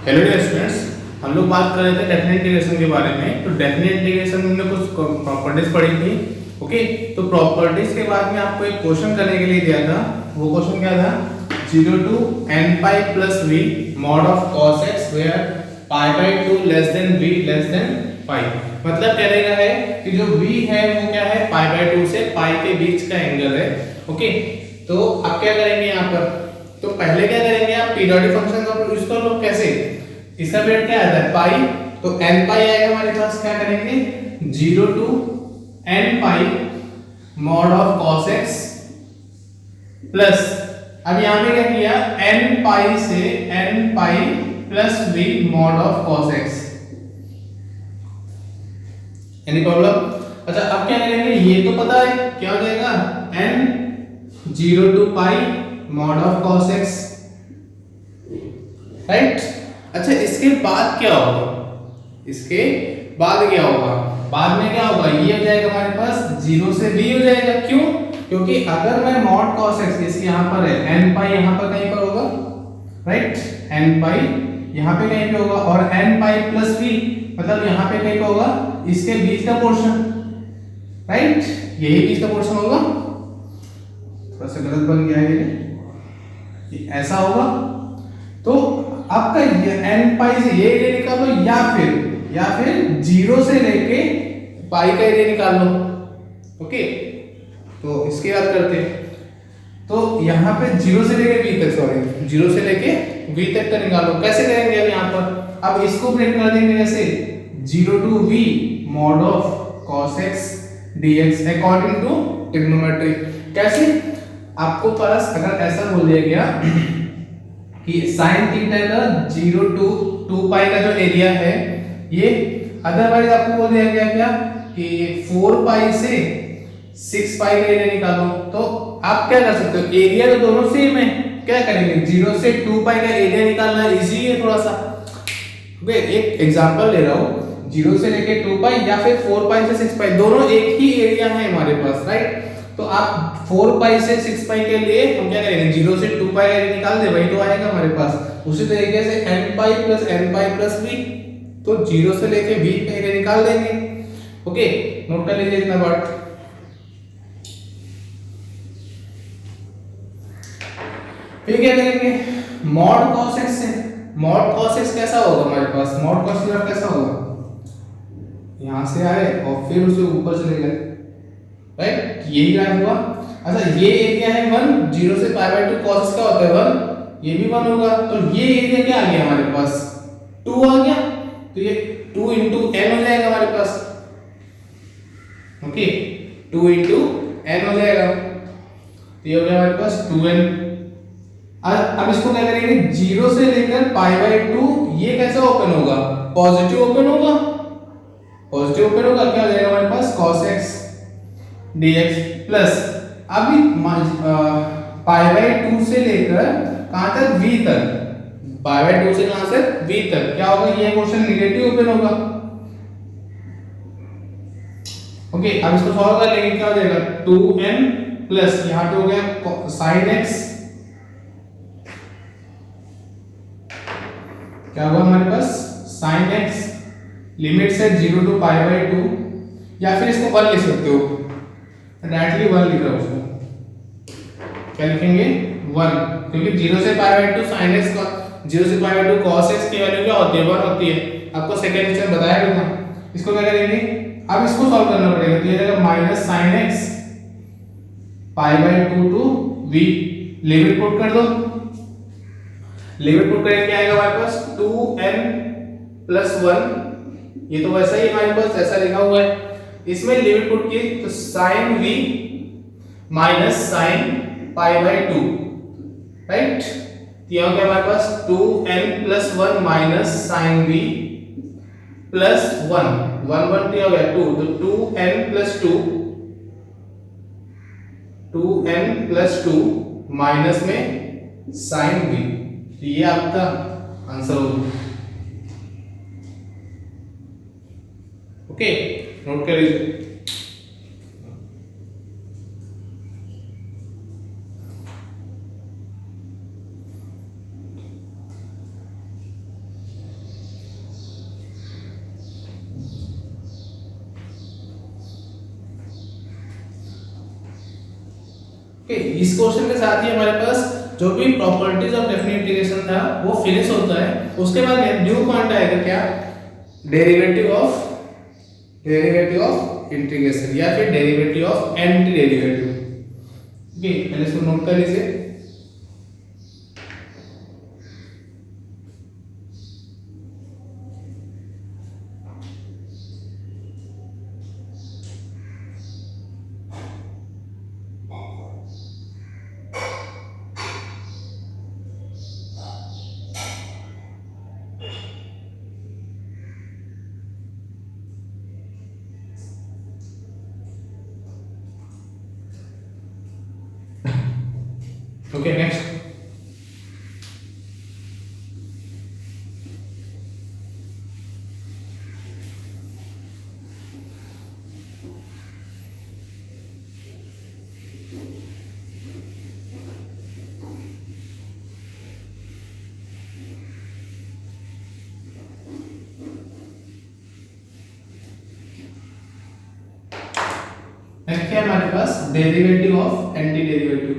Hello dear students, हम लोग बात कर रहे थे डेफिनेट इंटीग्रेशन के बारे में। तो डेफिनेट इंटीग्रेशन में हमने कुछ प्रॉपर्टीज पढ़ी थी। ओके, तो प्रॉपर्टीज के बाद में आपको एक क्वेश्चन करने के लिए दिया था। वो क्वेश्चन क्या था? 0 to n pi plus v mod of cos x where pi by 2 less than v less than pi। मतलब क्या रहेगा है कि जो v है वो क्या है, pi by 2 से pi के बीच का एंगल है। ओके, तो अब क्या करेंगे यहाँ पर? तो पहले क्या करेंगे, आप पीरियोडिक फंक्शन का यूज कर लो। कैसे? इसका पीरियड क्या आता है? पाई। तो n पाई आएगा हमारे पास। क्या करेंगे? 0 to n pi mod of cos x plus, अब यहां पे क्या किया, n पाई से n pi plus v mod of cos x। Any problem? अच्छा, अब क्या करेंगे? ये तो पता है क्या हो जाएगा, n 0 to pi mod of cos x, right. अच्छा, इसके बाद क्या होगा? इसके बाद क्या होगा? बाद में क्या होगा? ये हो जाएगा हमारे पास 0 से v हो जाएगा। क्यों? क्योंकि अगर मैं मॉड cos x, जैसे यहाँ पर है n पाई, यहाँ पर कहीं पर होगा, राइट, n पाई यहाँ पे कहीं पे होगा, और n पाई प्लस v मतलब यहाँ पे कहीं पे होगा, इसके बीच का पोर्शन, राइट, यही बीच का पोर्शन होगा। थोड़ा सा गलत बन गया है ये, ऐसा होगा। तो आपका n पाई से ये एरिया निकालो, या फिर 0 से लेके पाई का एरिया निकाल लो। ओके, तो इसकी बात करते हैं। तो यहाँ पे 0 से लेके v तक, सॉरी 0 से लेके v तक का निकालो। कैसे करेंगे? अब यहाँ पर अब इसको ब्रेक कर देंगे कैसे? 0 to v mod of cos x dx according to trigonometry. कैसे? आपको पास अगर ऐसा बोल दिया गया कि sin थीटा का 0 टू 2 पाई का जो एरिया है ये, अदरवाइज आपको बोल दिया गया क्या कि 4 पाई से 6 पाई का एरिया निकालो। तो आप क्या कर सकते हो? एरिया तो दोनों सेम है, क्या करेंगे? 0 से 2 पाई का एरिया निकालना इजी है थोड़ा सा। एक एग्जांपल ले रहा हूँ, 0 से लेके 2 पाई या फिर 4 पाई से 6 पाई, दोनों एक ही एरिया है हमारे पास, राइट। तो आप 4 पाई से 6 पाई के लिए हम क्या करेंगे? 0 से 2 पाई एरिया निकाल दे, वही तो आएगा हमारे पास। उसी तरीके से n पाई प्लस v, तो 0 से लेके v का एरिया निकाल देंगे। ओके, नोट कर लीजिए इतना बात। फिर क्या करेंगे? मॉड cos x से, मॉड cos x कैसा होगा हमारे पास? मॉड cos x कैसा होगा? यहां से आए और फिर उसे ऊपर चले गए, राइट, यही क्या हुआ। अच्छा, ये एरिया है 1, 0 से पाई बाय 2 cos x का होता है 1, ये भी 1 होगा। तो ये एरिया क्या आ गया हमारे पास? 2 आ गया। तो ये 2 into n हो जाएगा हमारे पास। ओके, 2 into n हो जाएगा। तो ये हो गया हमारे पास 2n। अब इसको क्या करेंगे? 0 से लेकर पाई बाय 2, ये कैसा ओपन होगा? पॉजिटिव ओपन होगा। पॉजिटिव ओपन होगा, क्या हो जाएगा हमारे पास? cos x dx प्लस, अभी पाई बाय 2 से लेकर कहां तक? v तक। पाई बाय 2 से कहां से? v तक। क्या होगा? ये पोर्शन नेगेटिव ओपन होगा। ओके, अब इसको सॉल्व कर लेंगे। क्या हो जाएगा? 2n प्लस, यहां पे हो गया sin x, क्या होगा हमारे पास? sin x लिमिट से 0 टू पाई बाय 2, या फिर इसको 1 लिख सकते हो, डायरेक्टली 1 लिख रहा हूं उसको। क्या लिखेंगे? 1, क्योंकि 0 से पाई बाय 2 sin x का, 0 से पाई बाय 2 cos x की वैल्यू क्या होती है? 1 होती है। आपको सेकंड लेक्चर बताया गया था। इसको क्या करेंगे? अब इसको सॉल्व करना पड़ेगा। तो ये जाएगा minus sin x pi by 2 to v, limit put कर दो। लिमिट पुट करेंगे क्या आएगा हमारे पास? 2n प्लस 1, ये तो वैसा ही हमारे पास जैसा लिखा हुआ है। इसमें लिमिट पुट की तो sin v minus sin pi by 2, right. तो यहां क्या हमारे पास? 2n plus 1 minus sin v plus 1, 1 1 क्या हो गया? 2, तो 2n plus 2, 2n plus 2 minus में sin v। तो ये आपका आंसर होगा। ओके, नोट कर लीजिए। ओके, इस क्वेश्चन के साथ ही हमारे पास जो भी प्रॉपर्टीज ऑफ डेफिनेट इंटीग्रेशन था वो फिनिश होता है। उसके बाद न्यू पॉइंट आएगा क्या, डेरिवेटिव ऑफ इंटीग्रेशन या फिर derivative of anti derivative. Okay, पहले इसको नोट कर लीजिए। Okay, next. नेक्स्ट क्या है हमारे पास, derivative of anti derivative.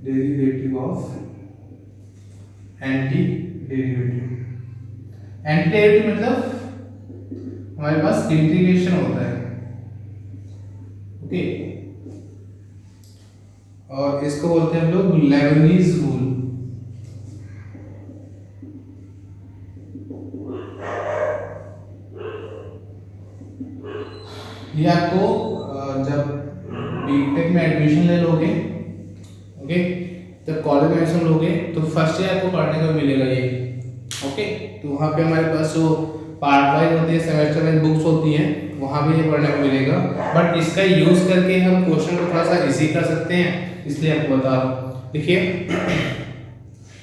Derivative of anti derivative. Anti derivative मतलब हमारे पास इंटीग्रेशन होता है। ओके, और इसको बोलते हैं हम लोग लेबनीज रूल। ये आपको जब बीटेक में एडमिशन ले लोगे, ओके, जब कॉलेज में एडमिशन लोगे तो फर्स्ट ईयर आपको पढ़ने को मिलेगा ये। ओके, तो वहाँ पे हमारे पास जो पार्ट वाइज होती है, सेमेस्टर में बुक्स होती हैं, वहाँ भी ये पढ़ने को मिलेगा। बट इसका यूज करके हम क्वेश्चन को थोड़ा सा इजी कर सकते हैं, इसलिए आपको बता रहा हूँ। देखिए,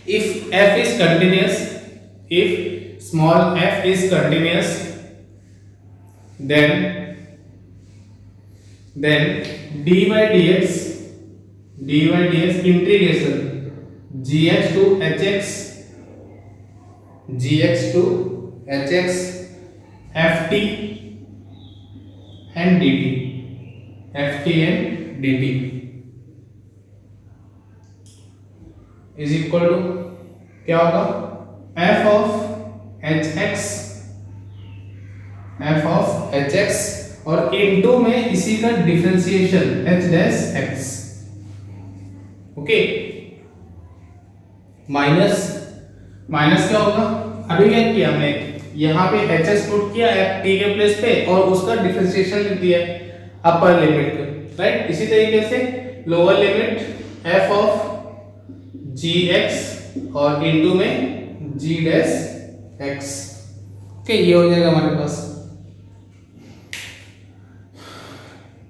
if f is continuous, if small f is continuous, then dy dx integration gx to hx ft and dt is equal to क्या होगा, f of hx और इनटू में इसी का differentiation h dash x। Okay, minus क्या होगा, अभी क्या किया हमने, यहाँ पे hs पुट किया t के प्लेस पे और उसका डिफरेंशिएशन लिख दिया अपर लिमिट का, राइट। इसी तरीके से lower limit f of gx और इनटू में g डैश x। ओके, ये हो जाएगा हमारे पास।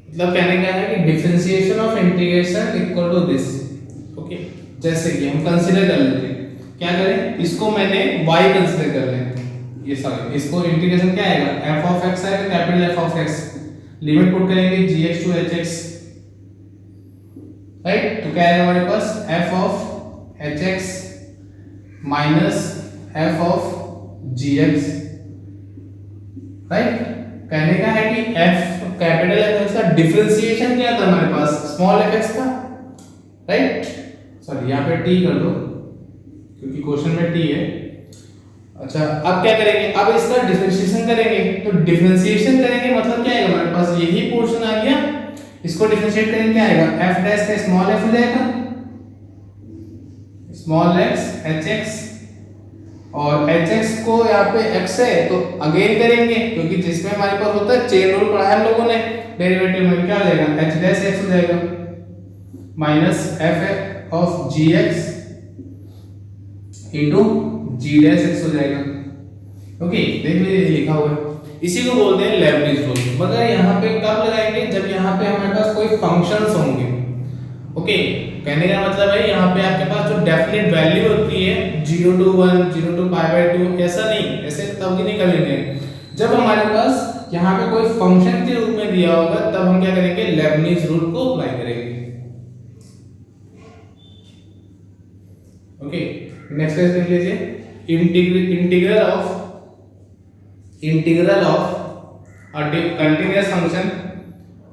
मतलब कहने क्या है कि differentiation of integration equal to this. Okay, जैसे कि हम कंसीडर कर लेते हैं, क्या करें, इसको मैंने y कंसीडर कर लें, ये सॉरी, इसको इंटीग्रेशन क्या आएगा, f ऑफ x आएगा, capital F of x, limit put करेंगे gx टू hx, राइट। तो क्या आएगा हमारे पास, f of hx minus f of gx, right. कहने का है कि f कैपिटल F का डिफरेंशिएशन क्या था हमारे पास, स्मॉल f था, राइट। सॉरी, यहाँ पे t कर दो क्योंकि क्वेश्चन में t है। अच्छा, अब क्या करेंगे, अब इसका डिफरेंशिएशन करेंगे, तो डिफरेंशिएशन करेंगे मतलब क्या आएगा हमारे पास, यही पोर्शन आ गया, इसको डिफरेंशिएट करेंगे क्या आएगा, f डैश का स्मॉल f हो जाएगा, स्मॉल x hx, और hx को यहाँ पे x है तो अगेन करेंगे, क्योंकि जिसमें हमारे पास होता है चेन रूल पढ़ा है हम लोगों ने, डेरिवेटिव में क्या हो जाएगा, h डैश x हो जाएगा minus f of gx into g dash x हो जाएगा। ओके, देख लीजिए लिखा हुआ है, इसी को बोलते हैं लेबनिज रूल। मगर यहाँ पे कब लगाएंगे, जब यहाँ पे हमारे पास कोई फंक्शंस होंगे। ओके, कहने का मतलब है यहाँ पे आपके पास जो डेफिनेट वैल्यू होती है 0 to 1, 0 to π/2, ऐसा नहीं, ऐसे तब भी नहीं करेंगे। जब हमारे पास यहाँ पे कोई फंक्शन के रूप में दिया होगा तब हम क्या करेंगे, लेबनिज रूल को अप्लाई करेंगे। ओके, नेक्स्ट क्वेश्चन देख लीजिए, integral of a continuous function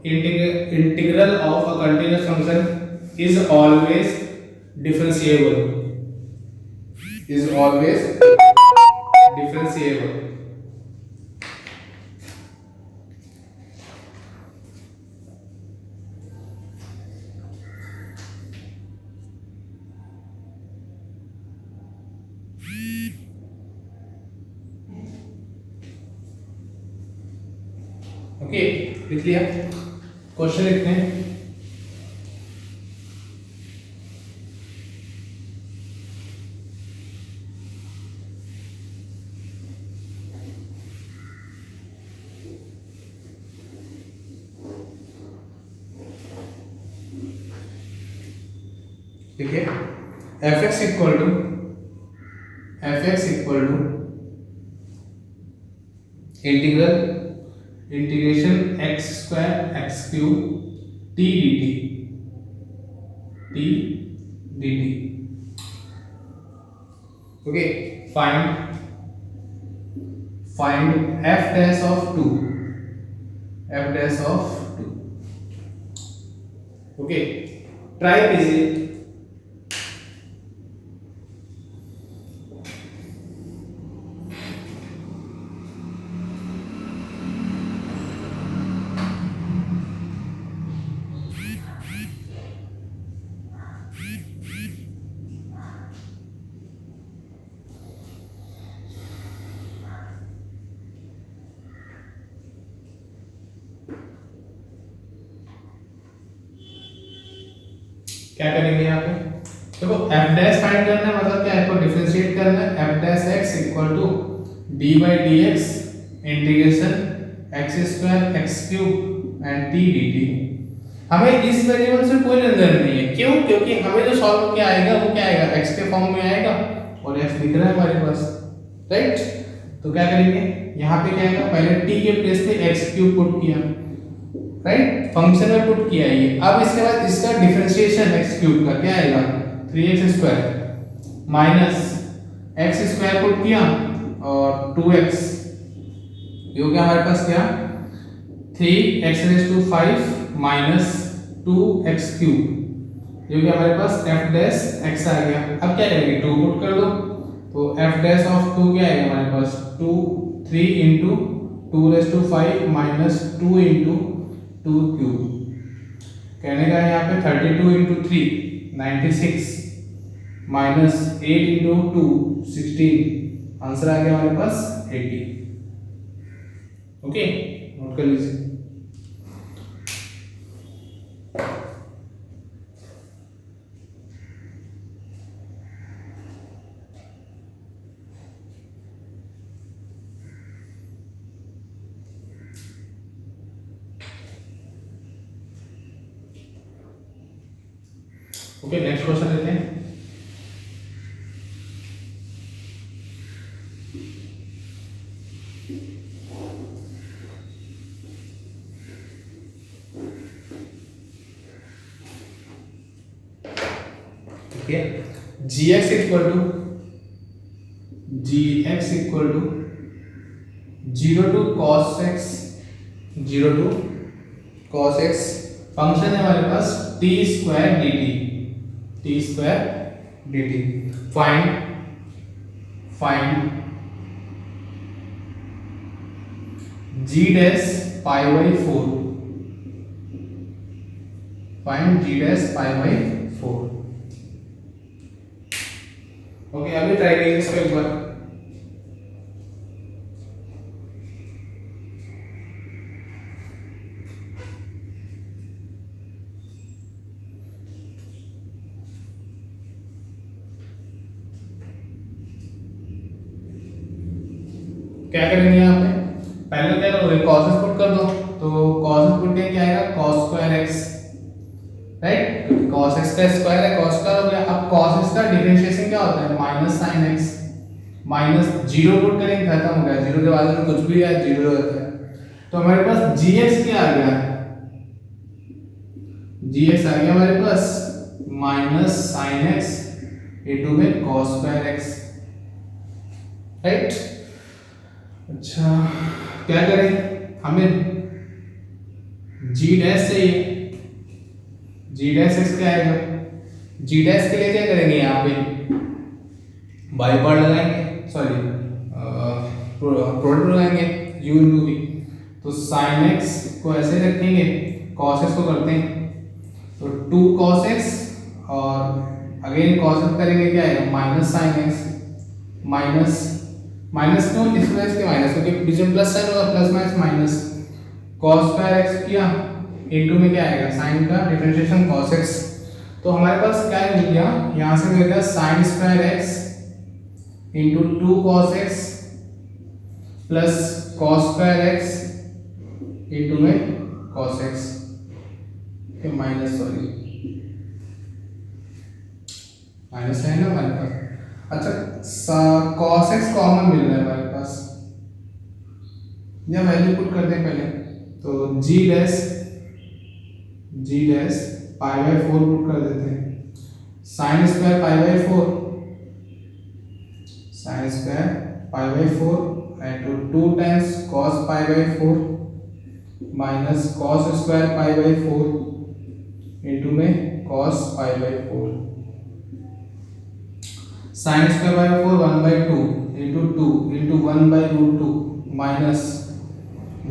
integral of a continuous function is always differentiable. Is always differentiable. Okay, लिख लिया। क्वेश्चन लिखते हैं। ठीक है, fx equal to integration x square x cube t dt। Okay, find f dash of 2। Okay, try कीजिए। क्या करेंगे यहाँ पे? देखो f डैश फाइंड करना है, मतलब क्या है, इसको डिफरेंशिएट करना है। f dash x equal to d by dx integration x square x cube and t dt। हमें इस वेरिएबल से कोई लेना देना नहीं है। क्यों? क्योंकि हमें जो सॉल्व क्या आएगा वो क्या आएगा, x के फॉर्म में आएगा और x दिख रहा है हमारे पास, राइट। तो क्या करेंगे, यहाँ पे क्या आएगा, पहले t के प्लेस पे x क्यूब पुट किया, राइट, फंक्शन में पुट किया ये। अब इसके बाद इसका डिफरेंशिएशन x क्यूब का क्या आएगा, 3x square minus x square put किया और 2x, ये हो गया हमारे पास क्या, 3x rays to 5 minus 2x cube, ये हो गया हमारे पास f डैश x आ गया। अब क्या करेंगे, 2 पुट कर दो, तो f डैश ऑफ 2 क्या आएगा हमारे पास, 3 into 2 raise to 5 minus 2 into 2 cube. कहने का यहाँ पे 32 इंटू 3 96 माइनस 8 इंटू 2 16, आंसर आ गया हमारे पास 80। ओके, नोट कर लीजिए। ओके, नेक्स्ट क्वेश्चन लेते हैं। ठीक है, gx equal to 0 to cos x, function है हमारे पास t square dt। Find g dash pi by 4। Find g dash pi by 4। Okay, अभी ट्राई करिए इसको एक बार। क्या करेंगे यहाँ पे, पहले क्या करोगे, cos पुट कर दो, तो cos पुट के क्या आएगा, cos square x, right, cos x का स्क्वायर है, cos स्क्वायर हो गया। अब cos x का डिफरेंशिएशन क्या होता है, minus sin x, minus 0 put करेंगे, खत्म हो गया, 0 के बाद में कुछ भी है 0 रहता है। तो हमारे पास gx क्या आ गया, gx आ गया हमारे पास माइनस sin x इंटू में cos स्क्वायर x, राइट। अच्छा, क्या करें, हमें जी डैश चाहिए, जी डैश एक्स क्या आएगा, जी डैश के लिए क्या करेंगे, यहाँ पे बाई पार्ट लगाएंगे, सॉरी प्रोडक्ट लगाएंगे u इंटू वी। तो साइन एक्स को ऐसे रखेंगे, कॉस एक्स को करते हैं तो 2 cos x और अगेन cos x करेंगे क्या आएगा minus sine x, minus minus क्यों, इस वजह से माइनस क्योंकि बीच में प्लस साइन होगा, plus minus minus cos square x किया इनटू में क्या आएगा साइन का डिफरेंशिएशन cos x। तो हमारे पास क्या मिल गया, यहाँ से मिल गया sine square x into 2 cos x plus cos square x into में cos x के माइनस, सॉरी माइनस है ना हमारे पास। अच्छा cos x कॉमन मिल रहा है हमारे पास, या वैल्यू पुट करते हैं पहले, तो g dash pi by 4 put कर देते हैं, sine square pi by 4, sine square pi by 4 into 2 times cos pi by 4 minus cos square pi by 4 into में cos pi by 4, sine square by 4 1 by 2 into 2 into 1 by root 2 minus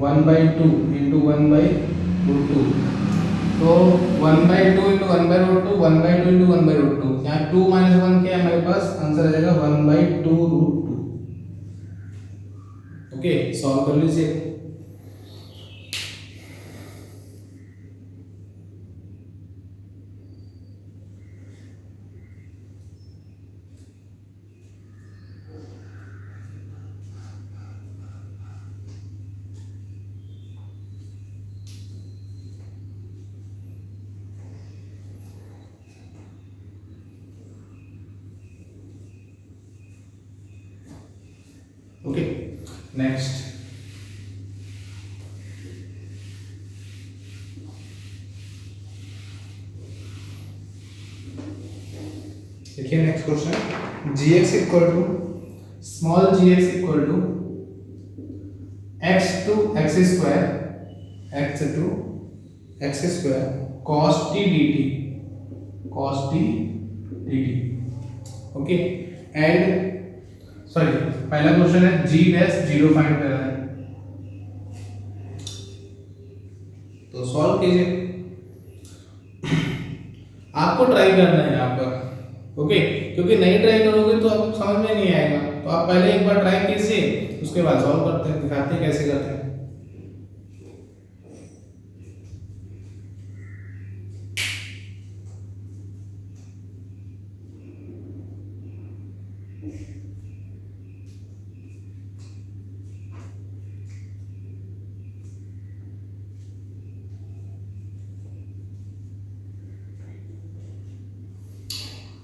1 by 2 into 1 by root 2, तो 1 by 2 into 1 by root 2, 1 by 2 into 1 by root 2, यहाँ 2 minus 1 क्या है हमारे पास, answer आ जाएगा 1 by 2 root 2। Okay, solve कर लीजिए। Okay, next देखिए next question, gx equal to small gx equal to x to x square cos t dt, cos t dt। Okay, and sorry पहला question है g dash 0 find करना है, तो solve कीजिए, आपको ट्राई करना है यहाँ पर। ओके, क्योंकि नहीं ट्राई करोगे तो आपको समझ में नहीं आएगा, तो आप पहले एक बार ट्राई कीजिए, उसके बाद सॉल्व करते हैं, दिखाते हैं कैसे करते हैं।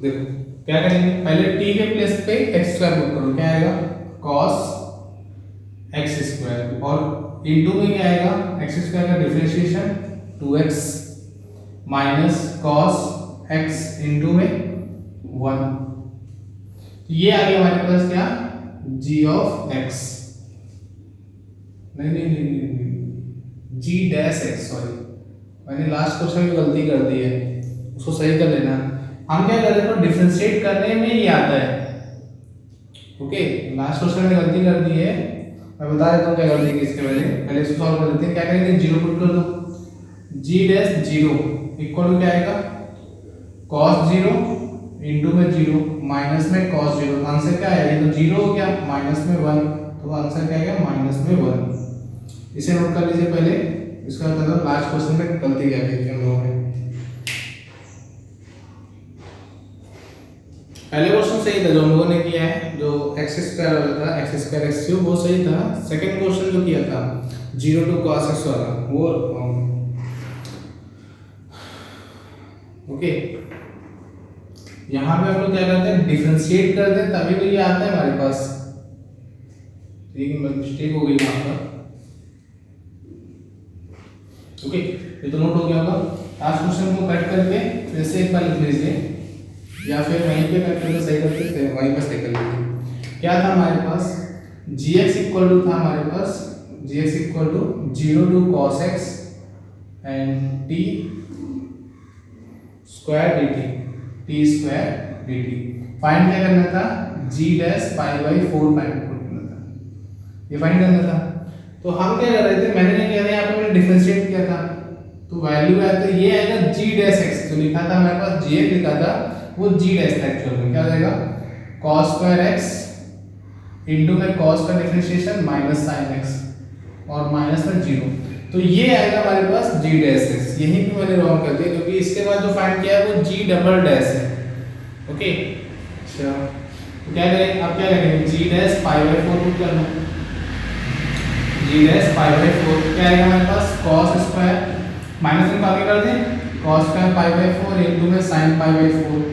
देखो क्या करेंगे, पहले t के प्लेस पे x स्क्वायर पुट करो, क्या आएगा cos x स्क्वायर, और इनटू में क्या आएगा x स्क्वायर का differentiation 2x minus cos x into में 1, ये आ गया हमारे पास क्या g ऑफ x, नहीं g डैश x, सॉरी मैंने लास्ट क्वेश्चन में गलती कर दी है, उसको सही कर लेना। हम क्या कर रहे हैं, डिफरेंशिएट करने में ही आता है। ओके, लास्ट क्वेश्चन में गलती कर दी है, मैं बता देता हूँ क्या गलती की इसके पहले इसको सॉल्व कर देते हैं। क्या करेंगे, 0 पुट कर दो, g डैश 0 इक्वल टू क्या आएगा cos 0 इनटू में 0 माइनस में cos 0, तो आंसर क्या आएगा, ये तो 0 हो गया, माइनस में 1, तो आंसर क्या आएगा माइनस में 1। इसे नोट कर लीजिए पहले, इसका मतलब लास्ट क्वेश्चन में गलती क्या की थी हम लोगों ने। पहले क्वेश्चन सही था जो हम लोगों ने किया है, जो x स्क्वायर वाला था, x स्क्वायर x क्यूब, वो सही था। सेकंड क्वेश्चन जो किया था 0 टू cos x वाला, वो ओके। यहाँ पे हम लोग क्या करते हैं, डिफरेंशिएट करते हैं, तभी तो ये आता है हमारे पास। ठीक है, मिस्टेक हो गई यहाँ पर। ओके, ये तो नोट हो गया होगा। लास्ट क्वेश्चन को कट करके फिर से एक बार लिख लीजिए, या फिर वहीं पे कट करके सही करते थे, वहीं पर सही कर लीजिए। क्या था हमारे पास, gx इक्वल टू था हमारे पास, gx equal to 0 to cos x and t square d t. Find क्या करना था, g dash pi by 4 find करना था, ये फाइंड करना था। तो हम क्या कर रहे थे, मैंने क्या किया था, यहाँ पे मैंने डिफरेंशिएट किया था, तो वैल्यू है तो ये आएगा जी डैश एक्स, जो लिखा था हमारे पास जी एक्स लिखा था वो जी डैश था एक्चुअल में, क्या हो जाएगा cos स्क्वायर एक्स इंटू में cos का डिफरेंशिएशन माइनस साइन एक्स और माइनस में 0, तो ये आएगा हमारे पास जी डैश एक्स। यहीं पे मैंने रॉन्ग कर दिया क्योंकि इसके बाद जो फाइंड किया है वो जी डबल डैश है। ओके अच्छा, तो क्या करें, अब क्या करेंगे, g dash pi by 4 put कर लो, जी डैश पाई बाई 4 क्या आएगा हमारे पास cos स्क्वायर माइनस में आगे कर दें, cos square pi by 4 into में sin पाई बाई 4,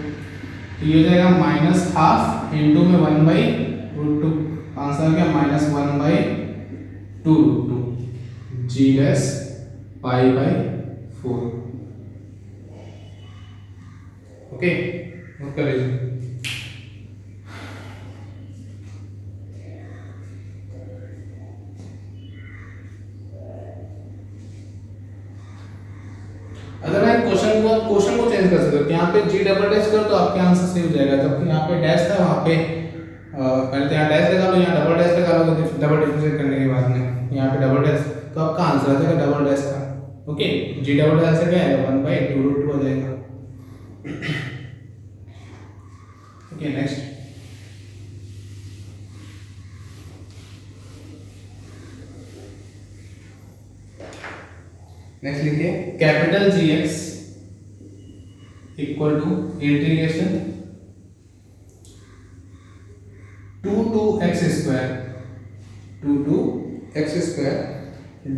तो ये हो जाएगा माइनस हाफ इंटू में 1 बाई रूट 2, आंसर क्या minus 1 by 2 root 2 g dash pi by 4। Okay note कर लीजिए। अगर मैं क्वेश्चन को चेंज कर सकते हो, यहाँ पे जी डबल डैश कर तो आपके आंसर सही हो जाएगा, जबकि यहाँ पे डैश था वहाँ पे पहले तो यहाँ डैश लगा लो, यहाँ डबल डैश लगा लो, डबल डिफरेंशिएट करने के बाद में यहाँ पे डबल डैश, तो आपका आंसर आ जाएगा डबल डैश का। ओके जी डबल डैश से क्या आएगा 1 बाई 2 रूट 2 हो जाएगा। ओके नेक्स्ट, नेक्स्ट लिखिए capital G x equal to integration 2 to x square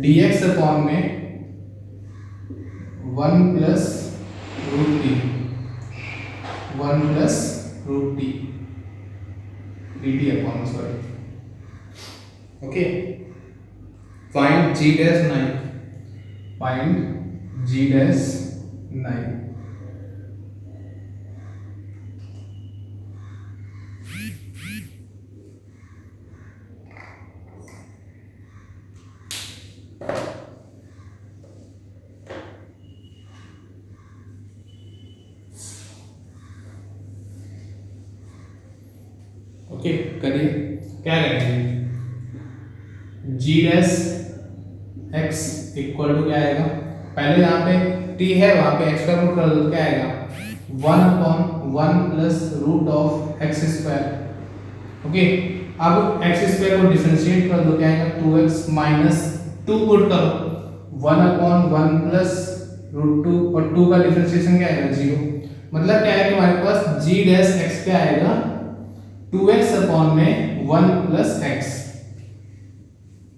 dx upon में 1 plus root t dt upon में, sorry. Okay find g dash 9, find g dash 9। Okay करिए, क्या करेंगे, g dash x equal to क्या आएगा, पहले यहाँ पे t है वहाँ पे x का रूट कर दो, क्या आएगा 1 upon 1 plus root of x square. Okay अब एक्स स्क्वायर को डिफरेंशिएट कर दो, क्या आएगा 2x माइनस 2 पुट करो, 1 अपॉन 1 प्लस रूट 2 और 2 का डिफरेंशिएशन क्या आएगा 0, मतलब क्या है कि हमारे पास जी डैश एक्स क्या आएगा 2x अपॉन में 1 प्लस x।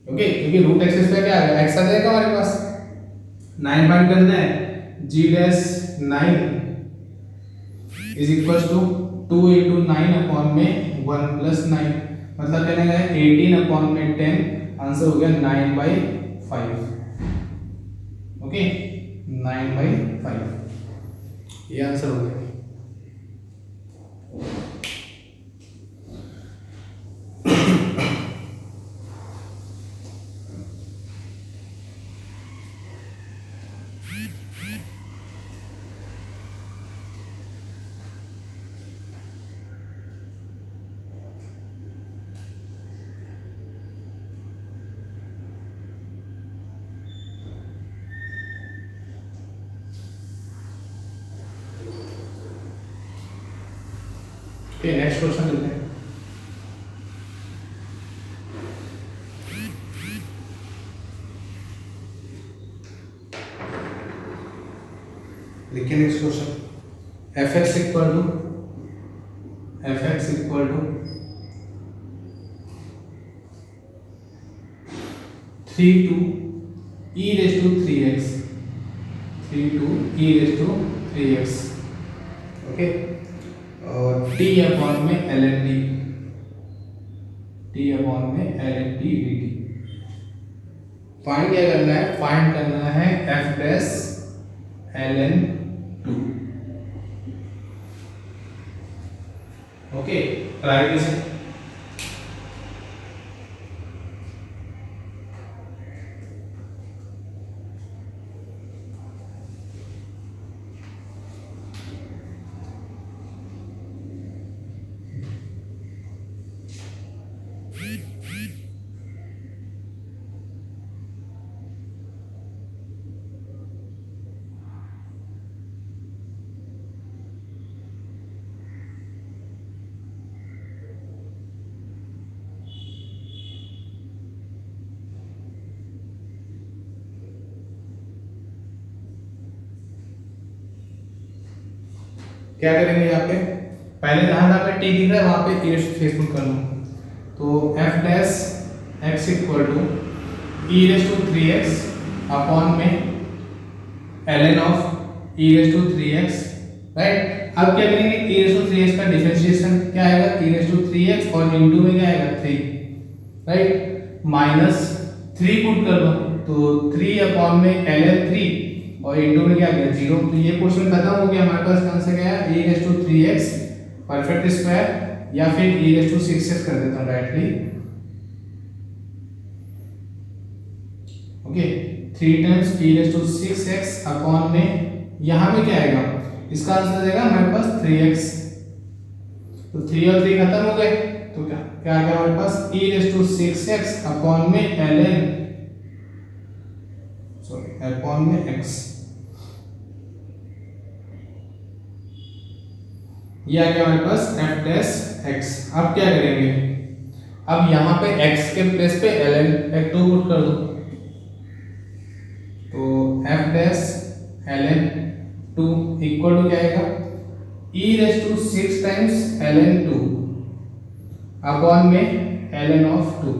ओके क्योंकि रूट एक्स स्क्वायर क्या आएगा x आ जाएगा हमारे पास, 9 फाइंड करना है, g dash 9 is equal to 2 into 9 upon में 1 प्लस 9, मतलब कहने का 18 अपॉन में 10, आंसर हो गया 9 बाई 5। ओके 9 बाई 5 ये आंसर हो गया। ओके नेक्स्ट क्वेश्चन लेते हैं। लिखिए next question, fx equal to 3 to e raised to 3x, 3 to e raised to 3x। Okay और t अपॉन में ln t dt। फाइंड क्या करना है, फाइंड करना है f dash ln 2। Okay try कीजिए। क्या करेंगे यहाँ पे, पहले जहां जहां पे टी दिख रहा है वहां पे e रेस्ट फेस कर लो, तो f dash x equal to e raised to 3x upon में ln of e raised to 3x, right. अब क्या करेंगे, e रेस्ट टू 3x का डिफरेंशिएशन क्या आएगा, e रेस्ट टू 3x और इनटू में क्या आएगा 3, राइट, माइनस 3 पुट कर दो, तो 3 अपॉन में ln 3 और इनटू में क्या गया 0, तो ये क्वेश्चन खत्म हो गया। हमारे पास आंसर क्या है, e raised to 3x perfect square या फिर e रेस्ट टू 6x कर देता हूं directly, okay, 3 times e raised to 6x upon में यहां में क्या आएगा, इसका आंसर देगा हमारे पास 3x, तो 3 और 3 खत्म हो गए, तो क्या क्या आ गया हमारे पास e raised to 6x upon में ln अपॉन में x, ये आ गया हमारे पास f डैश x। अब क्या करेंगे, अब यहाँ पे x के प्लेस पे ln f2 पुट कर दो, तो f dash ln 2 equal to क्या आएगा, e raised to 6 times ln 2 upon में ln ऑफ 2,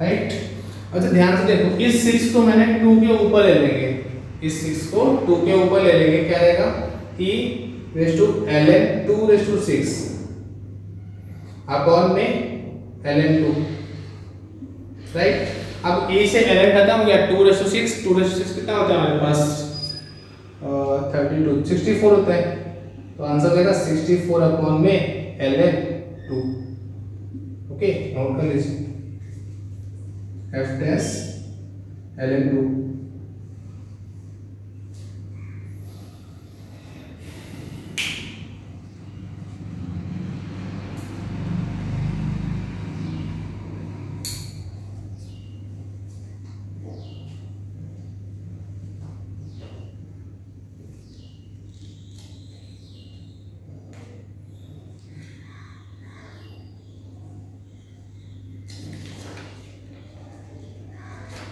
राइट। अच्छा ध्यान से देखो, इस 6 को मैंने 2 के ऊपर ले लेंगे, इस 6 को 2 के ऊपर ले लेंगे, क्या आएगा e raised to ln 2 raised to 6 upon में ln 2, राइट। अब e से ln खत्म हो गया, 2 रेस्ट टू 6, 2 रेस्ट टू 6 कितना होता है हमारे पास 32 64 होता है, तो आंसर देगा 64 अपॉन में ln 2, ओके, नोट कर लीजिए f डैश ln 2।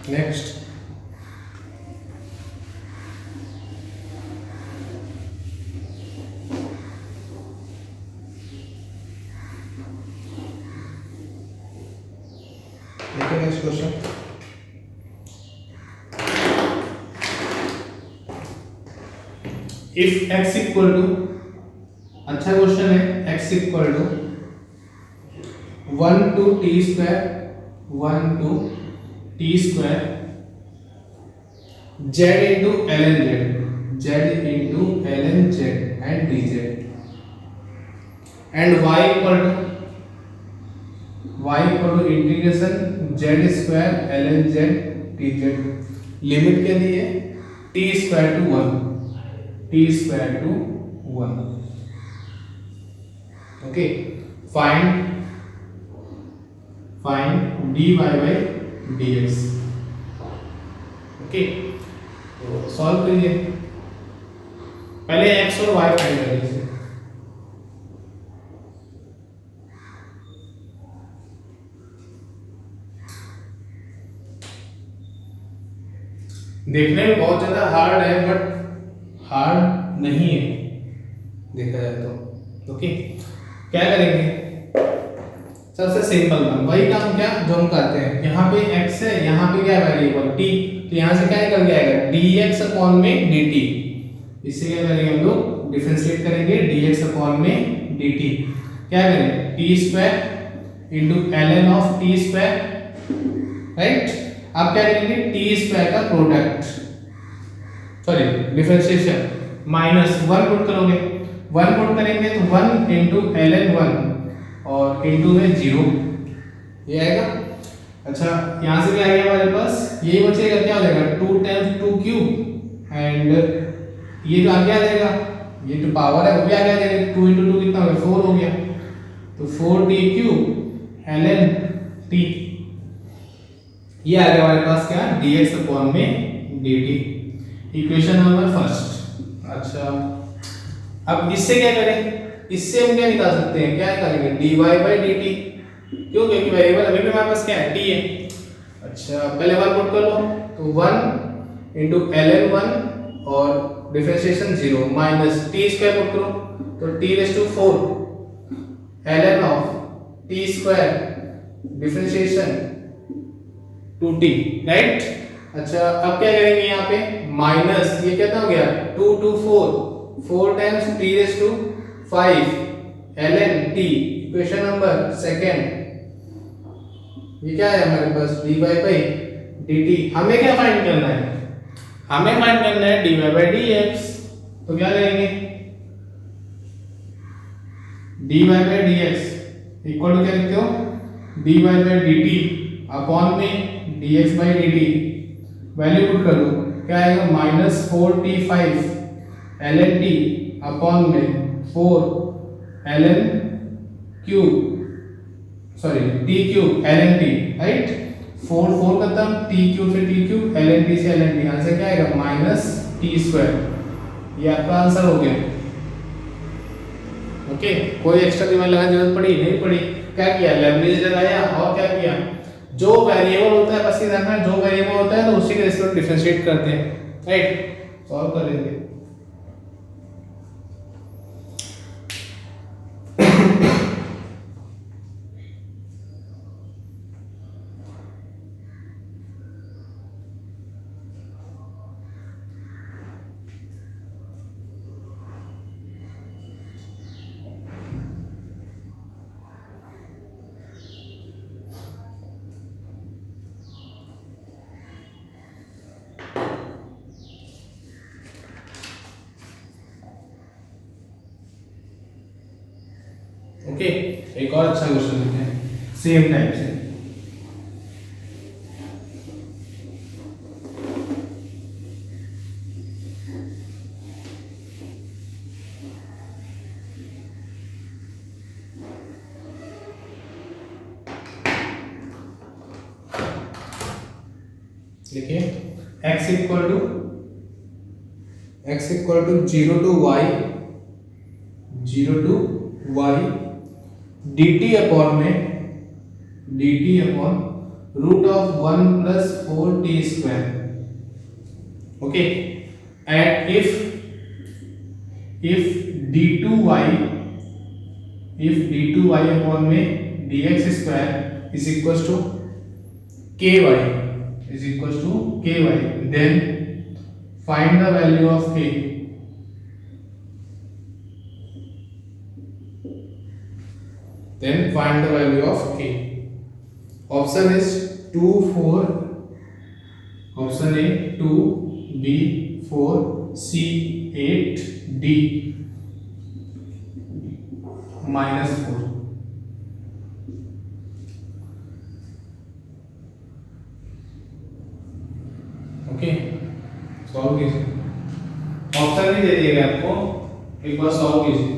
नेक्स्ट देखिए next question, if x equal to, अच्छा क्वेश्चन है, x equal to 1 to t square 1 to t square z into ln z into ln z and dz and y equal to integration z square ln z dz, limit क्या दी है t square to 1, t square to 1, okay. Find dy by dx, okay, तो solve करिए, पहले x और y find कर लीजिए। देखने में बहुत ज्यादा हार्ड है बट हार्ड नहीं है देखा जाए तो, ओके। क्या करेंगे, सबसे सिंपल वन, वही काम क्या जो हम करते हैं, यहाँ पे x है, यहाँ पे क्या वेरिएबल t, तो यहाँ से क्या निकल के आएगा dx अपॉन में dt, इससे क्या करेंगे हम लोग डिफरेंशिएट करेंगे dx अपॉन में dt, क्या करें t square into ln of t square, right. अब क्या करेंगे t स्क्वायर का product, sorry differentiation, minus 1 put करोगे, 1 पुट करेंगे तो 1 इनटू ln 1 और इनटू में 0, ये आएगा। अच्छा यहाँ से क्या आ गया हमारे पास, यही बचेगा, क्या हो जाएगा 2 टाइम्स 2 क्यूब एंड ये जो आगे आ जाएगा, ये जो पावर है वो भी आगे आ जाएगा, 2 इंटू 2 कितना हो गया 4 हो गया, तो 4t क्यूब ln t, ये आ गया हमारे पास क्या dx अपॉन में dt, इक्वेशन नंबर फर्स्ट। अच्छा अब इससे क्या करें, इससे हम क्या निकाल सकते हैं, क्या निकालेंगे dy by dt, क्यों, क्योंकि वेरिएबल अभी भी हमारे पास क्या है t है। अच्छा पहले 1 पुट कर लो, तो 1 into ln 1 और differentiation 0 minus t square put करो तो t raise to 4 ln of t square differentiation 2t, right. अच्छा अब क्या करेंगे यहाँ पे माइनस ये क्या हो गया 2 2 4 times t raise to 5 ln t, equation number second. ये क्या है हमारे पास dy बाई dt। हमें क्या फाइंड करना है, हमें फाइंड करना है dy बाई dx। तो क्या करेंगे dy by dx equal to क्या लिखते हो dy बाई dt अपॉन में dx by dt। Value put कर दो क्या आएगा minus 4t5 ln t upon में 4 ln cube sorry t cube ln t, right. 4 4 खत्म t क्यूब से t क्यूब ln t से ln t, आंसर क्या आएगा माइनस t स्क्वायर। ये आपका आंसर हो गया। ओके कोई एक्स्ट्रा दिमाग लगाने की जरूरत पड़ी नहीं पड़ी। क्या किया लेबनिज लगाया और क्या किया जो वेरिएबल होता है बस ये देखना जो वेरिएबल होता है तो उसी के रेस्पेक्ट डिफरेंशिएट करते हैं, राइट। सॉल्व करेंगे। ओके एक और अच्छा क्वेश्चन लेते हैं सेम टाइप से। देखिए x equal to 0 to y dt upon root of 1 plus 4t square. Okay and if d2y upon में dx square is equal to ky then find the value of k। Option is 2 4, option A 2, B 4, C 8, D -4। Okay solve कीजिए, option भी दे दिएगा आपको, एक बार solve कीजिए।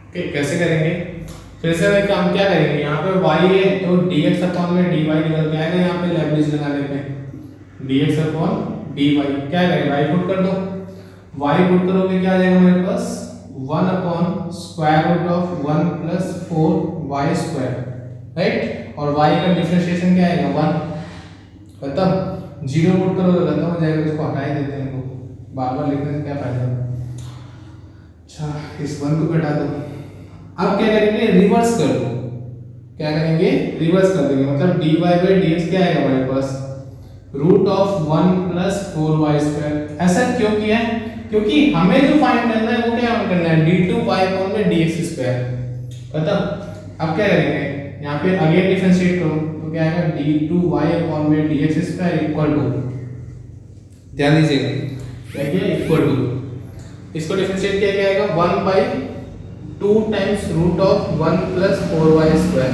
Okay कैसे करेंगे, फिर से एक काम क्या करेंगे, यहाँ पे y है तो dx अपॉन में dy निकल के आएगा, यहाँ पे लेबनिज लगाने पे dx अपॉन dy क्या करेंगे y पुट कर दो, y पुट करोगे क्या आ जाएगा हमारे पास 1 upon square root of 1 plus 4y square, right. और y का डिफरेंशिएशन क्या आएगा 1, खत्म। 0 पुट करोगे खत्म हो जाएगा, इसको हटा ही देते हैं, इनको बार बार लिखने से क्या फायदा। अच्छा इस 1 को हटा दो। अब क्या करेंगे रिवर्स कर दो, क्या करेंगे रिवर्स कर देंगे, मतलब dy बाई dx क्या आएगा हमारे पास root of 1 plus 4y square. ऐसा क्यों किया है, क्योंकि हमें जो फाइंड करना है वो क्या करना है d2y अपॉन में dx स्क्वायर, खत्म। अब क्या करेंगे यहाँ पे अगेन डिफरेंशिएट करो तो क्या आएगा d2y अपॉन में dx स्क्वायर इक्वल टू, ध्यान दीजिएगा क्या किया इक्वल टू, इसको डिफरेंशिएट किया क्या आएगा 1 by 2 times root of 1 plus 4y square,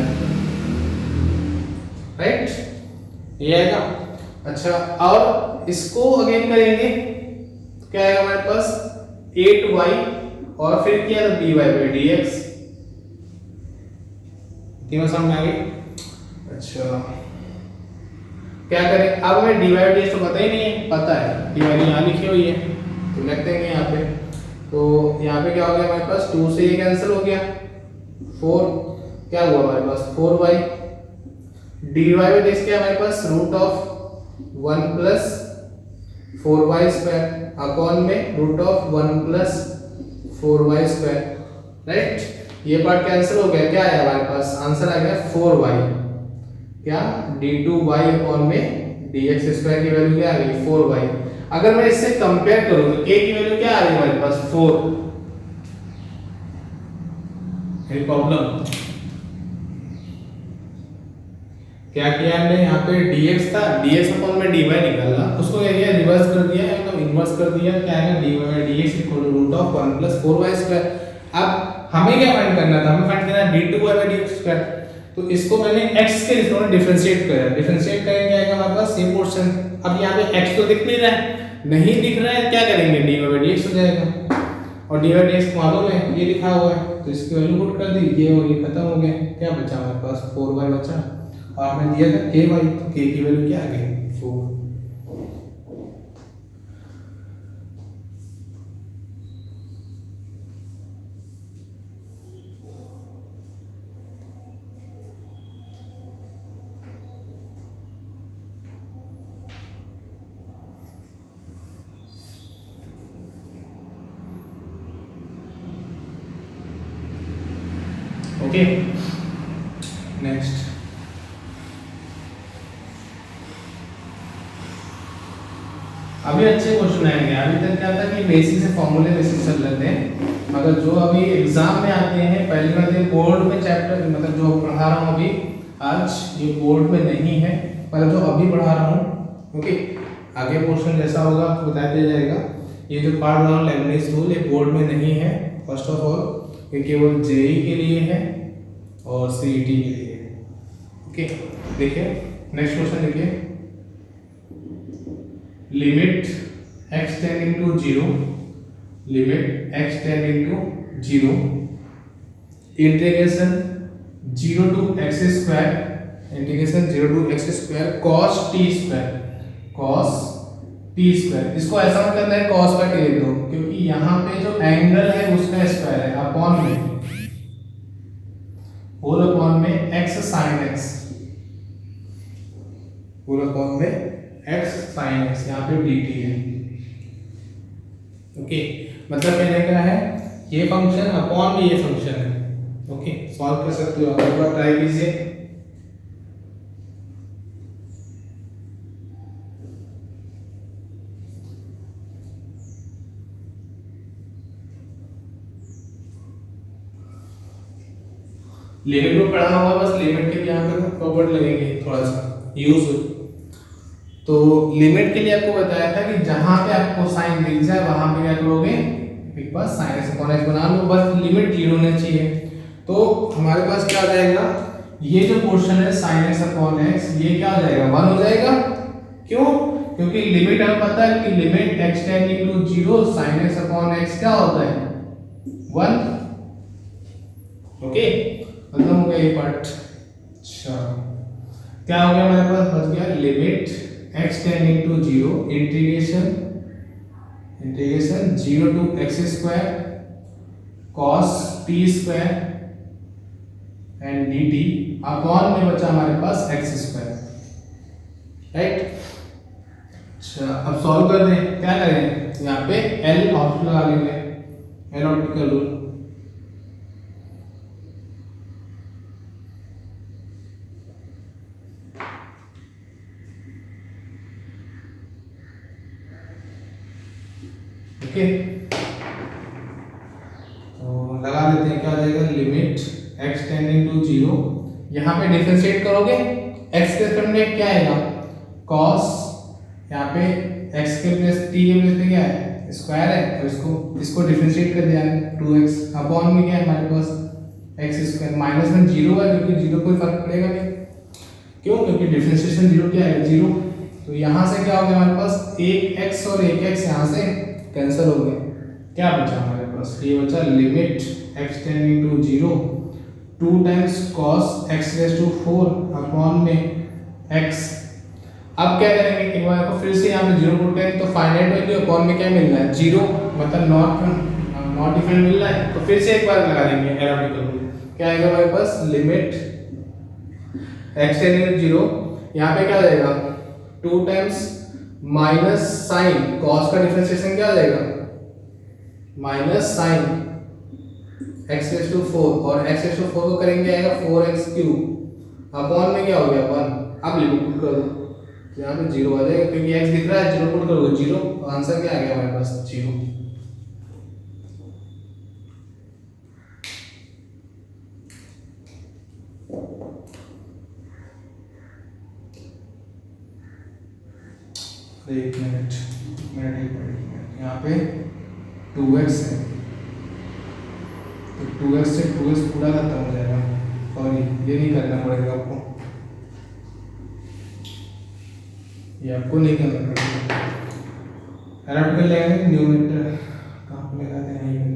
right, ये आएगा। अच्छा, और इसको अगेन करेंगे तो क्या आएगा हमारे पास 8y और फिर क्या dy बाई dx, तीनों समझ आ गई। अच्छा, क्या करें अब, हमें dy बाई dx तो पता ही नहीं है, पता है ये वाली यहाँ लिखी हुई है तो लिख देंगे यहाँ पे। तो यहाँ पे क्या हो गया हमारे पास, 2 से ये कैंसिल हो गया, 4 क्या हुआ हमारे पास 4y, dy बाई dx क्या हमारे पास root of 1 plus 4y square upon में root of 1 plus 4y square, right. ये पार्ट कैंसिल हो गया, क्या आया हमारे पास आंसर आ गया 4y, क्या d2y अपॉन में dx स्क्वायर की वैल्यू क्या आ गई 4y। अगर मैं इससे कंपेयर करूं तो k की वैल्यू क्या आ रही है हमारे पास 4, ये प्रॉब्लम क्या किया हमने, यहाँ पे dx था, dx अपॉन में dy निकालना, उसको क्या किया रिवर्स कर दिया, मतलब इन्वर्स कर दिया, क्या आएगा dy by dx equal to root of 1 plus 4y square. अब हमें क्या फाइंड करना था, हमें फाइंड करना है d2y बाई dx स्क्वायर, तो इसको मैंने x के रिस्पेक्ट में डिफरेंशिएट करा, डिफरेंशिएट करेंगे क्या आएगा हमारे पास ये पोर्शन। अब यहाँ पे x तो दिख नहीं रहा है, नहीं दिख रहा है, क्या करेंगे dy बाई dx हो जाएगा, और dy बाई dx मालूम है ये लिखा हुआ है, तो इसकी वैल्यू पुट कर दी, ये और ये खत्म हो गया, क्या बचा हमारे पास 4y बचा, और हमें दिया था ky, तो k की वैल्यू क्या आ गई 4। ओके, नेक्स्ट अभी अच्छे क्वेश्चन आएंगे। अभी तक क्या था कि बेसिक से फॉर्मूले बेसिक चल रहे थे, मगर जो अभी एग्जाम में आते हैं, पहली बात ये बोर्ड में चैप्टर मतलब जो पढ़ा रहा हूँ अभी आज ये बोर्ड में नहीं है, पर जो अभी पढ़ा रहा हूँ ओके, आगे पोर्शन जैसा होगा आपको बता दिया जाएगा। ये जो पढ़ रहा हूँ लेबनिज रूल ये बोर्ड में नहीं है, फर्स्ट ऑफ ऑल ये केवल जेई के लिए है और सीईटी के लिए है। ओके, देखिए नेक्स्ट क्वेश्चन देखिए, limit x tending to 0, limit x tending to 0 integration 0 to x square, integration 0 to x square cos t square, cos t square, इसको ऐसा मत करना है cos का t लिख दो, क्योंकि यहाँ पे जो एंगल है उसका स्क्वायर है, अपॉन में होल अपॉन में x sin x, whole upon में x sin x, यहाँ पे dt है। ओके, मतलब कहने का है ये फंक्शन अपॉन में ये फंक्शन है। ओके, सॉल्व कर सकते हो आप, एक बार ट्राई कीजिए। लिमिट में पढ़ा होगा, बस लिमिट के लिए यहाँ पे फॉरवर्ड लगेंगे थोड़ा सा यूज। तो लिमिट के लिए आपको बताया था कि जहां पे आपको साइन दिख जाए वहां पे क्या करोगे, एक बार sin x अपॉन x बना लो, बस लिमिट 0 होना चाहिए। तो हमारे पास क्या आ जाएगा, ये जो पोर्शन है sin x अपॉन x ये क्या हो जाएगा 1 हो जाएगा। क्यों, क्योंकि लिमिट हमें पता है कि limit x tending to 0 sin x upon x क्या होता है 1। ओके, खत्म हो गया ये पार्ट। अच्छा, क्या हो गया हमारे पास, बच गया limit x tending to 0 integration 0 to x square cos t square and dt upon में बचा हमारे पास x स्क्वायर, राइट। अच्छा, अब सॉल्व कर दें, क्या करें यहाँ पे L ऑप्शन लगा लेंगे, L ऑप्टिकल रूल। ओके, तो लगा लेते हैं, क्या आ जाएगा लिमिट x टेंडिंग टू 0, यहाँ पे डिफरेंशिएट करोगे x के रिस्पेक्ट में क्या आएगा cos, यहाँ पे x के प्लेस t के प्लेस पे क्या है स्क्वायर है तो इसको डिफरेंशिएट कर दिया है 2x अपॉन में क्या है हमारे पास x स्क्वायर माइनस में 0 है क्योंकि 0 कोई फर्क पड़ेगा नहीं, क्यों? क्योंकि डिफरेंशिएशन 0 क्या है 0। तो यहाँ से क्या हो गया हमारे पास 1x और 1x यहाँ से कैंसिल हो गए, क्या बचा हमारे पास? ये बचा limit x tending to 0 2 times cos x raise to 4 upon में x। अब क्या करेंगे, एक बार को फिर से यहाँ पे 0 पुट करेंगे तो फाइनाइट वैल्यू अपॉन में क्या मिल रहा है 0, मतलब नॉट डिफरेंट मिल रहा है। तो फिर से एक बार लगा देंगे एरोमेटिकल रूल, क्या आएगा हमारे पास लिमिट x टेंडिंग टू 0, यहाँ पे क्या आ जाएगा 2 टाइम्स माइनस साइन cos का डिफरेंशिएशन क्या आ जाएगा minus sine x raise to 4 और x रेज़ टू 4 को करेंगे आएगा 4x क्यूब अपॉन में क्या हो गया 1। अब लिमिट पुट कर दो तो यहाँ पे 0 आ जाएगा क्योंकि x दिख रहा है 0 पुट करोगे 0, तो आंसर क्या आ गया हमारे पास 0। एक मिनट यहाँ पे 2x है तो 2x से 2x पूरा खत्म हो जाएगा, सॉरी ये नहीं करना पड़ेगा आपको, ये आपको नहीं करना पड़ेगा। एडप्ट कर लेंगे न्यूमरेटर कहाँ पे लगाते हैं, यहीं पे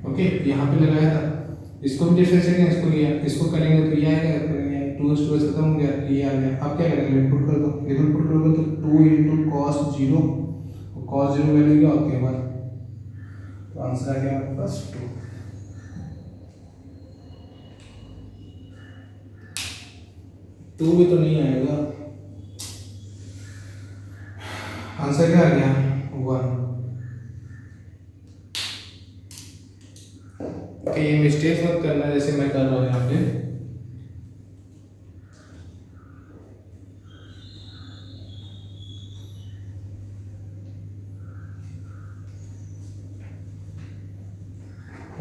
ओके यहाँ पे लगाया था, इसको भी डिफरेंशिएट करेंगे, इसको करेंगे तो ये आएगा, करेंगे 2 से 2 खत्म हो गया ये आ गया। अब क्या करेंगे लिमिट पुट कर दो, लिमिट पुट करोगे तो 2 into cos 0 और cos 0 वैल्यू क्या होती है हमारी, तो आंसर आ गया हमारे पास 2 भी तो नहीं आएगा, आंसर क्या आ गया 1। ये मिस्टेक मत करना जैसे मैं कर रहा हूँ यहाँ पे।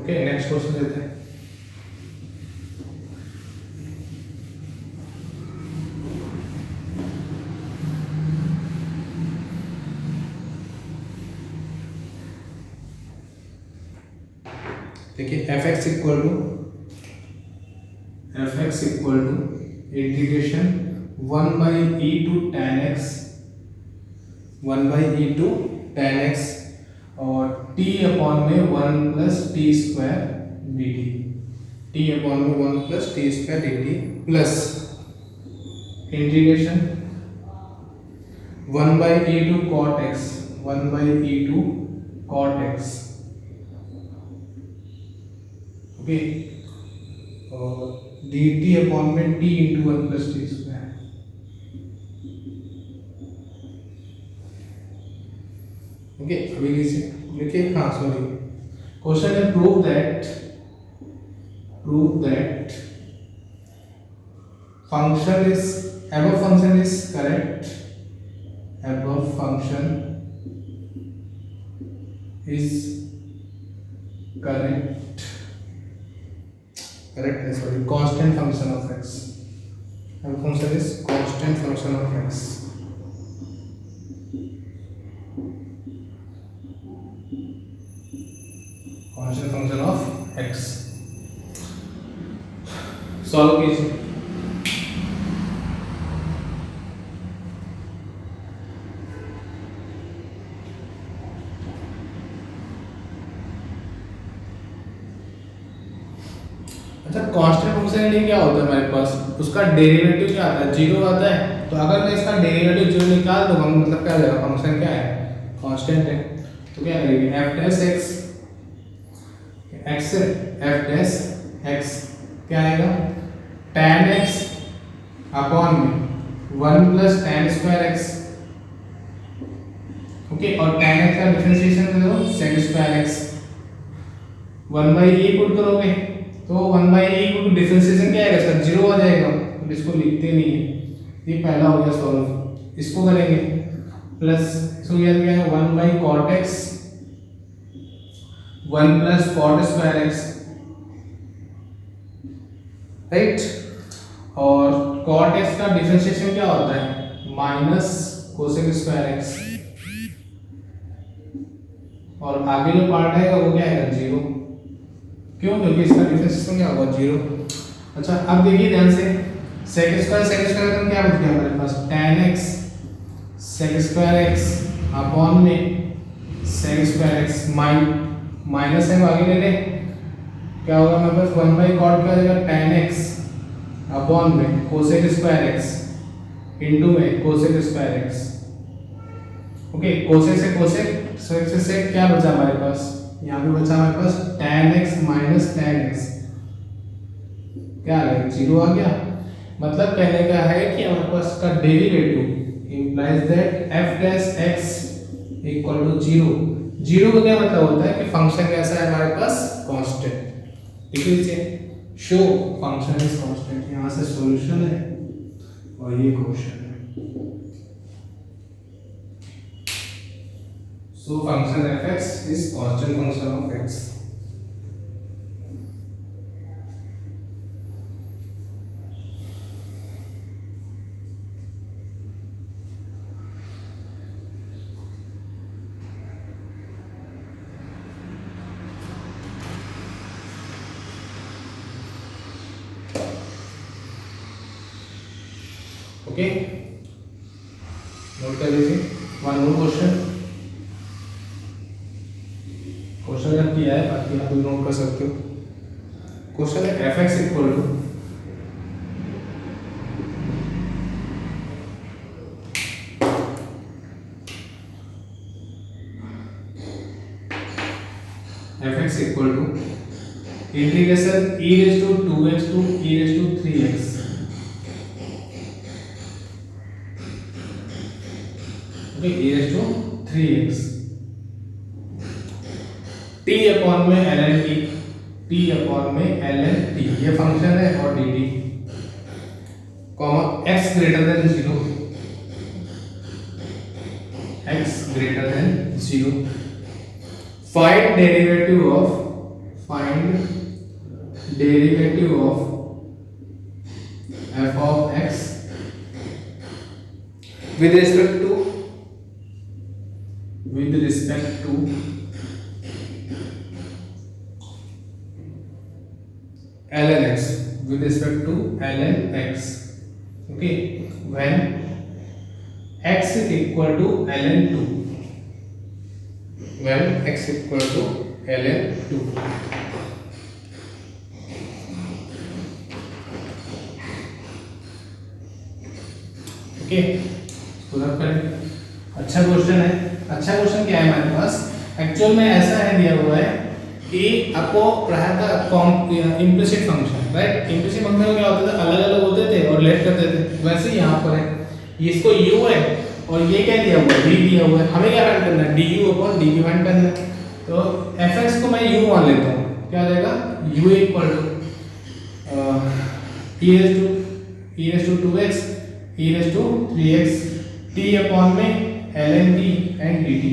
ओके नेक्स्ट क्वेश्चन लेते हैं। देखिए fx equal to integration 1/e to tan x और t अपॉन में 1 plus t square dt, t upon में 1 plus t square dt plus integration 1/e to cot x okay और dt अपॉन में t into 1 plus t square. Okay अभी लिखिए, हाँ sorry question है prove that function is above function is correct, above function is constant function of x, above function is constant function of x, constant function of x। Solve कीजिए। अच्छा constant function के लिए क्या होता है हमारे पास, उसका डेरिवेटिव क्या आता है 0 आता है, तो अगर मैं इसका डेरिवेटिव 0 निकाल दूंगा मतलब क्या आ जाएगा, फंक्शन क्या है कांस्टेंट है, तो क्या करेंगे f डैश x क्या आएगा tan x अपॉन में 1 plus tan square x, okay और tan x का डिफरेंशिएशन करो sec square x 1/e put करोगे तो 1/e डिफरेंशिएशन क्या आएगा इसका 0 आ जाएगा, तो इसको लिखते नहीं है। ये पहला हो गया सॉल्व। इसको करेंगे प्लस इसको क्या है 1/cot x 1 + cot square x, right. और cot x का डिफरेंशिएशन क्या होता है माइनस कोसेक स्क्वायर x, और आगे जो पार्ट आएगा वो क्या आएगा 0, क्यों? क्योंकि इसका डिफरेंशिएशन क्या होगा 0। अच्छा अब देखिए ध्यान से sec स्क्वायर का क्या बच गया हमारे पास tan x sec square x upon में sec स्क्वायर x माइनस है आगे ले लें, क्या होगा हमारे पास 1/cot क्या आ जाएगा tan x अपॉन में कोसेक स्क्वायर x इनटू में cosec square x। Okay cosec से कोसेक से क्या बचा हमारे पास, यहाँ पे बचा हमारे पास tan x minus tan x, क्या आ गया 0 आ गया। मतलब कहने का है कि हमारे पास का derivative implies that f dash x equal to 0। 0 का क्या मतलब होता है कि फंक्शन कैसा है हमारे पास कांस्टेंट। ठीक है, शो फंक्शन इज कांस्टेंट। यहाँ से सॉल्यूशन है और ये क्वेश्चन है। So function f(x) is constant function of x. Okay. Note कर लीजिए। One more question. क्वेश्चन जब किया है बाकी आप नोट कर सकते हो। क्वेश्चन है f(x) equal to f(x) equal to integration e⁻² to e⁻³ e⁻³ t upon में ln t अपॉन में ln t ये फंक्शन है, और dt comma x greater than 0 find derivative of f of x with respect to ln x okay when x is equal to ln 2 okay सुधार करें। अच्छा question है। अच्छा question क्या है हमारे पास, एक्चुअल में ऐसा है दिया हुआ है कि आपको पढ़ाया था implicit function, right. Implicit function में क्या होता था, अलग अलग होते थे और लेट करते थे। वैसे ही यहाँ पर है, इसको u है और ये क्या दिया हुआ है v दिया हुआ है। हमें क्या फाइंड करना है du/dt फाइंड करना है। तो fx को मैं u मान लेता हूँ, क्या आ जाएगा u equal to e⁻²x e⁻³ t upon में ln t एंड dt।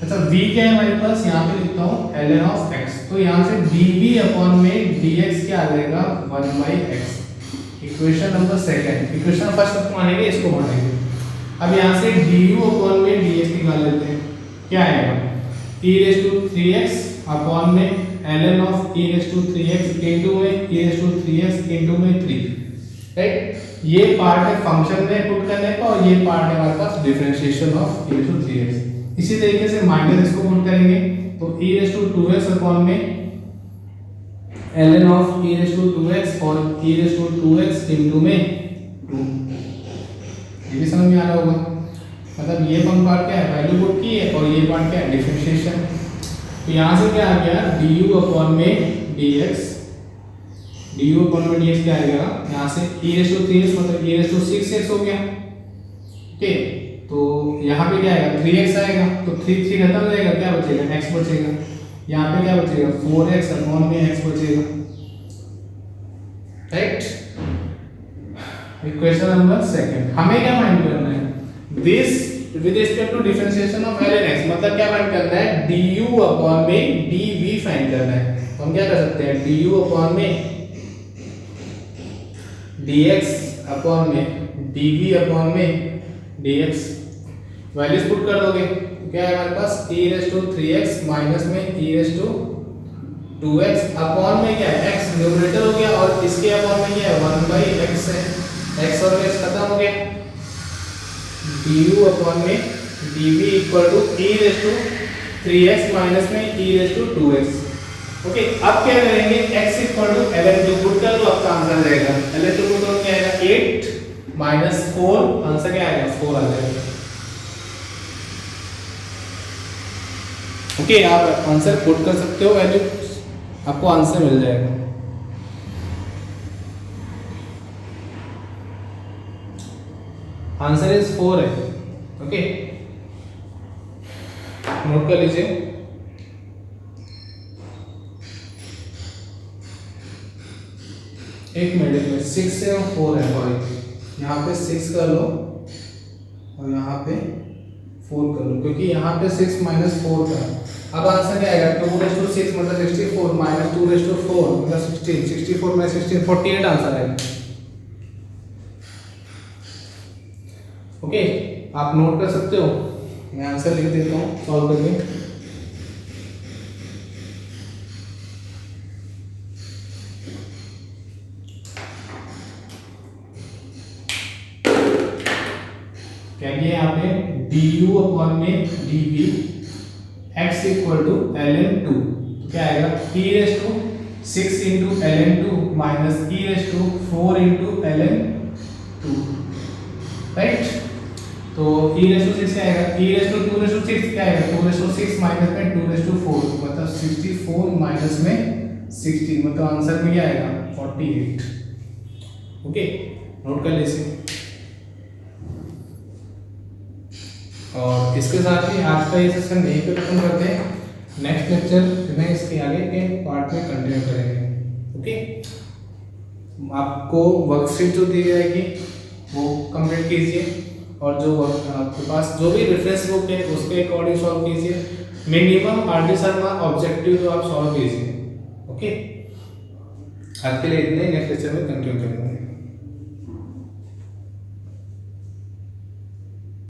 अच्छा v क्या है हमारे पास, यहाँ पे लिखता हूँ ln of x, तो यहाँ से dv अपॉन में dx क्या आ जाएगा 1/x। Equation number second, equation first तक मानेंगे, इसको मानेंगे। अब यहाँ से du अपॉन में dx निकाल लेते हैं, क्या आएगा e⁻³ अपॉन में ln of e⁻³ इनटू में e⁻³ इनटू में 3, राइट। ये पार्ट है फंक्शन में पुट करने का और ये पार्ट है हमारे पास डिफरेंशिएशन ऑफ e⁻³ इसी तरीके से माइनस इसको पुट करेंगे तो e⁻²x अपॉन में ln of e⁻²x और e⁻²x इनटू में 2। ये भी समझ में आ रहा होगा। मतलब ये पार्ट क्या है, वैल्यू पुट की है, और ये पार्ट क्या है डिफरेंशिएशन। तो यहाँ से क्या आ गया du अपॉन में dx, du अपॉन में dx क्या आएगा, यहाँ से e⁻³ मतलब e⁻6x हो गया। ओके, तो यहाँ पे क्या आएगा 3x आएगा, तो 3 खत्म हो जाएगा, क्या बचेगा x बचेगा। यहाँ पे क्या बचेगा 4x अपॉन में x बचेगा। राइट। इक्वेशन नंबर सेकंड, हमें क्या फाइंड करना है, this with respect to differentiation of ln x, मतलब क्या फाइंड करना है, du अपॉन में dv फाइंड करना है। तो हम क्या कर सकते हैं, du अपॉन में dx अपॉन में dv अपॉन में dx, वैल्यूज पुट कर दोगे तो क्या है हमारे पास, e raise to 3x minus में e raise to 2x upon में क्या है, x न्यूमरेटर हो गया और इसके अपॉन में क्या है 1/x है, x और x खत्म हो गया, du अपॉन में dv equal to e raise to 3x minus में e raise to 2x। Okay, अब क्या करेंगे, x equal to ln2 put कर दो, आपका आंसर आ जाएगा, ln2 पुट करो क्या आएगा 8 माइनस 4, आंसर क्या आएगा 4 आ जाएगा। ओके, आप आंसर पुट कर सकते हो, वैल्यू आपको आंसर मिल जाएगा। आंसर इज 4 है। ओके, नोट कर लीजिए। एक मिनट में 6 से 4 है, सॉरी यहाँ पे 6 कर लो और यहाँ पे 4 कर लो, क्योंकि यहाँ पे 6 माइनस 4 का, अब आंसर क्या आएगा 2 रेज़ टू 6 मतलब 64 माइनस 2 रेज़ टू 4 मतलब 16, 64 माइनस 16 48 आंसर आएगा। ओके, आप नोट कर सकते हो, मैं आंसर लिख देता हूँ सॉल्व करके। क्या किया यहाँ पे, du अपॉन में dv x equal to ln2, तो क्या आएगा e raise to 6 into ln2 minus e raise to 4 into ln2, right. तो e रेज़ टू 6 क्या आएगा, e raise to 2 raise to 6 क्या आएगा, 2 रेज़ टू 6 माइनस में 2 रेज़ टू 4 मतलब 64 माइनस में 16 मतलब आंसर में क्या आएगा 48। ओके, नोट कर लीजिए। और इसके साथ ही आज का ये सेशन यहीं पे खत्म करते हैं, नेक्स्ट लेक्चर में इसके आगे के पार्ट में कंटिन्यू करेंगे। ओके, आपको वर्कशीट जो दी जाएगी वो कंप्लीट कीजिए और जो आपके पास जो भी रेफरेंस बुक है उसके अकॉर्डिंग सॉल्व कीजिए, मिनिमम आर.डी. शर्मा ऑब्जेक्टिव जो आप सॉल्व कीजिए। ओके, आज के लिए इतने, नेक्स्ट लेक्चर में कंटिन्यू करेंगे।